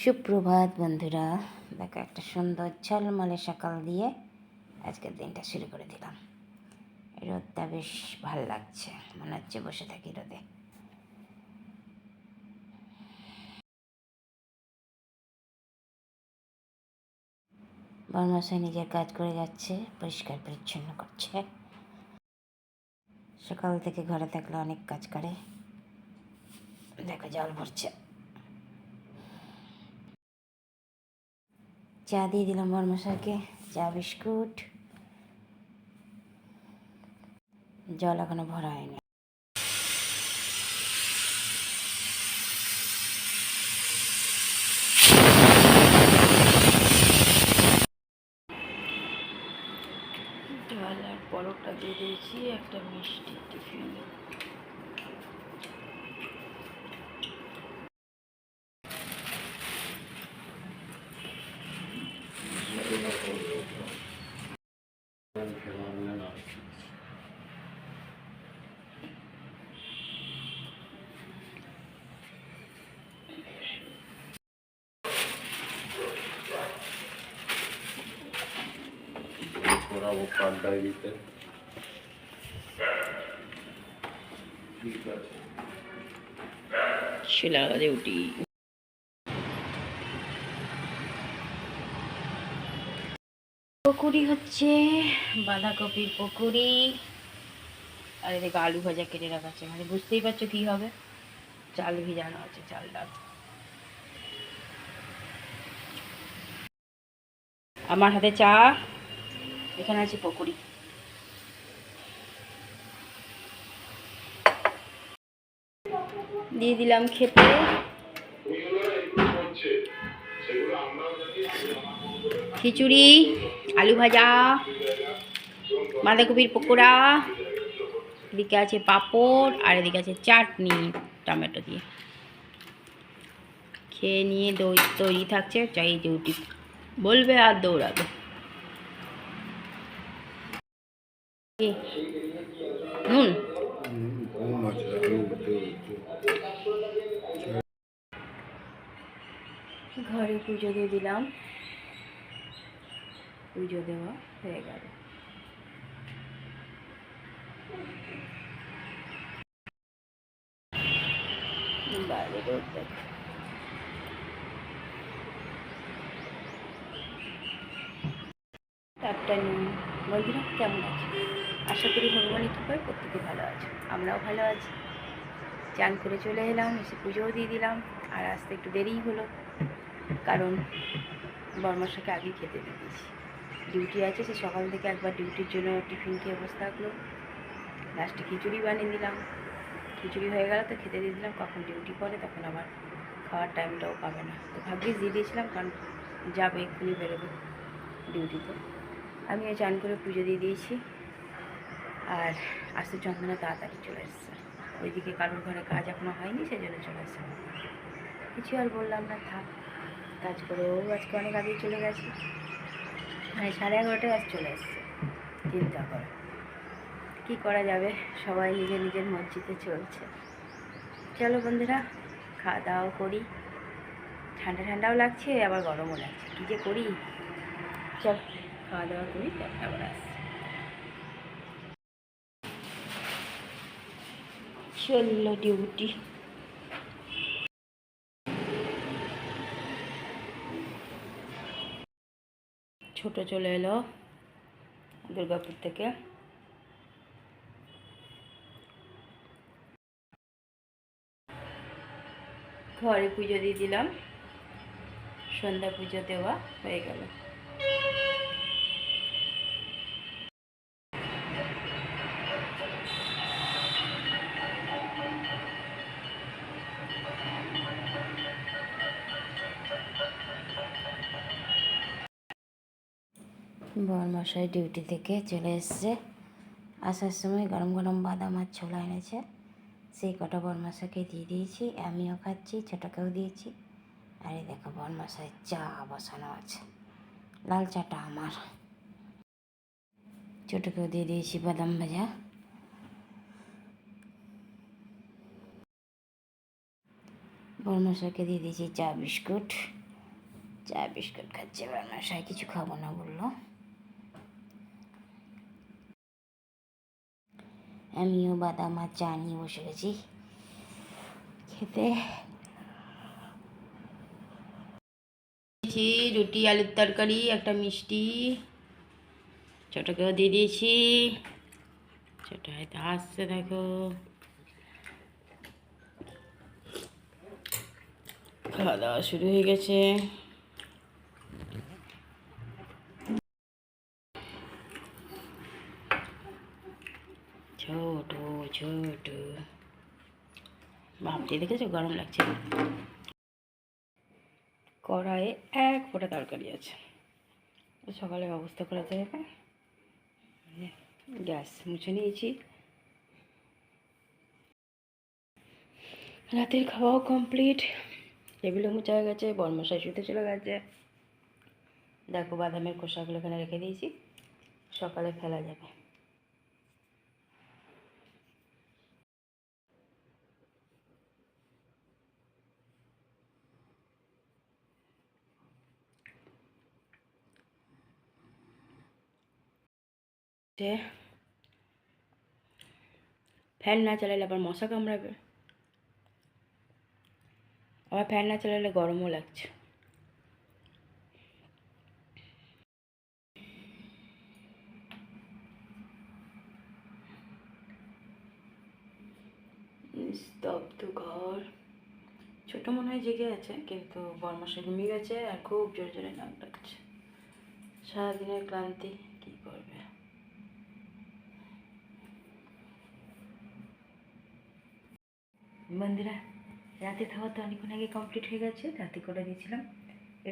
সুপ্রভাত বন্ধুরা, দেখো একটা সুন্দর ঝলমলে সকাল দিয়ে আজকের দিনটা শুরু করে দিলাম। রোদটা বেশ ভালো লাগছে, মনে হচ্ছে বসে থাকি রোদে। বর্মশাই নিজের কাজ করে যাচ্ছে, পরিষ্কার পরিচ্ছন্ন করছে। সকাল থেকে ঘরে থাকলে অনেক কাজ করে। দেখো জল ভরছে। চা দিয়ে দিলাম বর্মশাইকে, চা বিস্কুট। জল এখনো ভরা হয়নি। ডাল আর পরোটা দিয়ে দিয়েছি, একটা মিষ্টি টিফিন। করাবো কার্ড ডায়েরিতে। ঠিক আছে, শিলাগাজে উঠি। পকুড়ি হচ্ছে, বাঁধাকপির পকুড়ি। আর এদিকে আলু ভাজা কেটে রাখা আছে, মানে বুঝতেই পারছো কী হবে। চাল ভিজানো আছে, চাল ডাল। আমার হাতে চা, এখানে আছে পকুড়ি। দিয়ে দিলাম খেতে। খিচুড়ি, আলু ভাজা, বাঁধাকপির পকোড়া, এদিকে আছে পাঁপড়, আর এদিকে আছে চাটনি টমেটো দিয়ে। খেয়ে নিয়ে তৈরি থাকছে, চাই ডিউটি বলবে আর দৌড়াবে। নুন ঘরে পুজো দিয়ে দিলাম, পুজো দেওয়া হয়ে গেল। বাইরে রোদ দেখো। আফটারনুন বন্ধুরা, কেমন আছে? আশা করি ভগবানের কৃপায় প্রত্যেকে ভালো আছে, আমরাও ভালো আছি। চান করে চলে এলাম, এসে পুজোও দিয়ে দিলাম। আর আসতে একটু দেরিই হলো, কারণ বর্মশাকে আগেই খেতে দিয়ে দিয়েছি। ডিউটি আছে, সে সকাল থেকে একবার ডিউটির জন্য টিফিন খেয়ে বসে থাকলো। লাস্টে খিচুড়ি বানিয়ে দিলাম, খিচুড়ি হয়ে গেল তো খেতে দিয়ে দিলাম। কখন ডিউটি করে তখন আবার খাওয়ার টাইমটাও পাবে না, তো ভাগ্যিস দিয়ে দিয়েছিলাম, কারণ যাবে এক্ষুনি বেরোবে ডিউটিতে। আমিও চান করে পুজো দিয়ে দিয়েছি। আর আসতে চন্দনা তাড়াতাড়ি চলে এসছে, ওইদিকে কারোর ঘরে কাজ এখনও হয়নি, সেই জন্য চলে এসছে। কিছু আর বললাম না, থাক কাজ করে। ও আজকে অনেক আগেই চলে গেছে, মানে 11:30টায় আজ চলে এসছে। চিন্তা করে কী করা যাবে, সবাই নিজের নিজের মসজিদে চলছে। চলো বন্ধুরা, খাওয়া দাওয়া করি। ঠান্ডা ঠান্ডাও লাগছে, আবার গরমও লাগছে, কী যে করি। চল খাওয়া দাওয়া করি, আবার আসছি। চললো ডিউটি। ছোট চলে এলো দুর্গাপুর থেকে। ঘরে পুজো দিয়ে দিলাম, সন্ধ্যা পুজো দেওয়া হয়ে গেল। বরমশাই ডিউটি থেকে চলে এসছে। আসার সময় গরম গরম বাদাম আর ছোলা এনেছে, সেই কটা বরমশাইকে দিয়ে দিয়েছি। আমিও খাচ্ছি, ছোটোকেও দিয়েছি। আর এই দেখো বরমশাই চা বসানো আছে, লাল চাটা আমার। ছোটোকেও দিয়ে দিয়েছি বাদাম ভাজা। বরমশাইকে দিয়ে দিয়েছি চা বিস্কুট। চা বিস্কুট খাচ্ছে, বাসায় কিছু খাবো না বললো। আমিও বাদাম আর চা নিয়ে বসে গেছি খেতে। রুটি, আলুর তরকারি, একটা মিষ্টি ছোটকেও দিয়ে দিয়েছি। ছোট হয়তো আসছে, দেখো খাওয়া দাওয়া শুরু হয়ে গেছে। ছোট ছোট ভাবটি দেখেছো, গরম লাগছে। কড়াইয়ে এক ফোঁটা তরকারি আছে, সকালে ব্যবস্থা করা যাবে। গ্যাস মুছে নিয়েছি। রাতের খাওয়াও কমপ্লিট, টেবিলও মুছা হয়ে গেছে, বরমশাই শুতে চলে গেছে। দেখো বাদামের খোসাগুলো এখানে রেখে দিয়েছি, সকালে ফেলা যাবে। ফ্যান না চালালে আবার মশা কামড়াবে, আবার ফ্যান না চালালে গরমও লাগছে। স্তব্ধ ঘর। ছোট মনে হয় জেগে আছে, কিন্তু বরমশাই ঘুমিয়ে গেছে আর খুব জোরে জোরে নাক ডাকছে। সারাদিনের ক্লান্তি, কী করবে। বন্ধুরা, রাতে খাওয়া তো অনেকক্ষণ আগে কমপ্লিট হয়ে গেছে। রাতে করে দিয়েছিলাম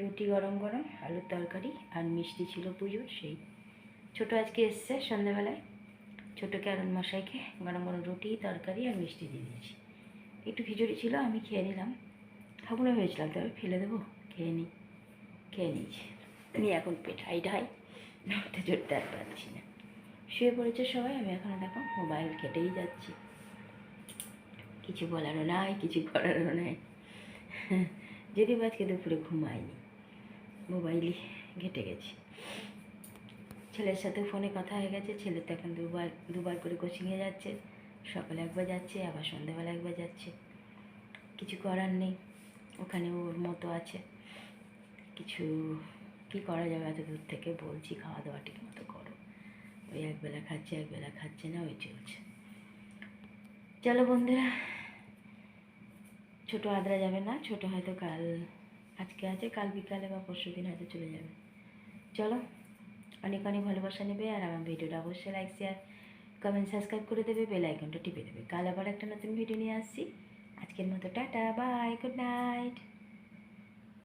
রুটি গরম গরম, আলুর তরকারি আর মিষ্টি ছিল পুজোর সেই। ছোটো আজকে এসছে সন্ধ্যাবেলায়, ছোটোকে আর মশাইকে গরম গরম রুটি তরকারি আর মিষ্টি দিয়ে দিয়েছি। একটু খিচুড়ি ছিল, আমি খেয়ে নিলাম। খাবো না ভেবেছিলাম, তবে ফেলে দেবো, খেয়ে নিয়েছি। নিয়ে এখন পেট হাই নড়তে চড়তে আর পারছি না। শুয়ে পড়েছে সবাই, আমি এখনও দেখো মোবাইল কেটেই যাচ্ছি। কিছু বলারও নাই, কিছু করারও নাই। যদি আজকে দুপুরে ঘুমাইনি, মোবাইলই ঘেটে গেছি। ছেলের সাথে ফোনে কথা হয়ে গেছে। ছেলে তো এখন দুবার করে কোচিংয়ে যাচ্ছে, সকালে একবার যাচ্ছে, আবার সন্ধ্যাবেলা একবার যাচ্ছে। কিছু করার নেই, ওখানে ওর মতো আছে। কিছু কি করা যাবে, এত দূর থেকে বলছি খাওয়া দাওয়া ঠিক মতো করো। ওই একবেলা খাচ্ছে না, ওই চলছে। চলো বন্ধুরা, ছোটো আদ্রা যাবে না, ছোটো হয়তো আজকে আছে, কাল বিকালে বা পরশু দিন হয়তো চলে যাবে। চলো, অনেক অনেক ভালোবাসা নেবে, আর আমার ভিডিওটা অবশ্যই লাইক শেয়ার কমেন্ট সাবস্ক্রাইব করে দেবে, বেল আইকনটা টিপে দেবে। কাল আবার একটা নতুন ভিডিও নিয়ে আসছি। আজকের মতো টাটা, বাই, গুড নাইট।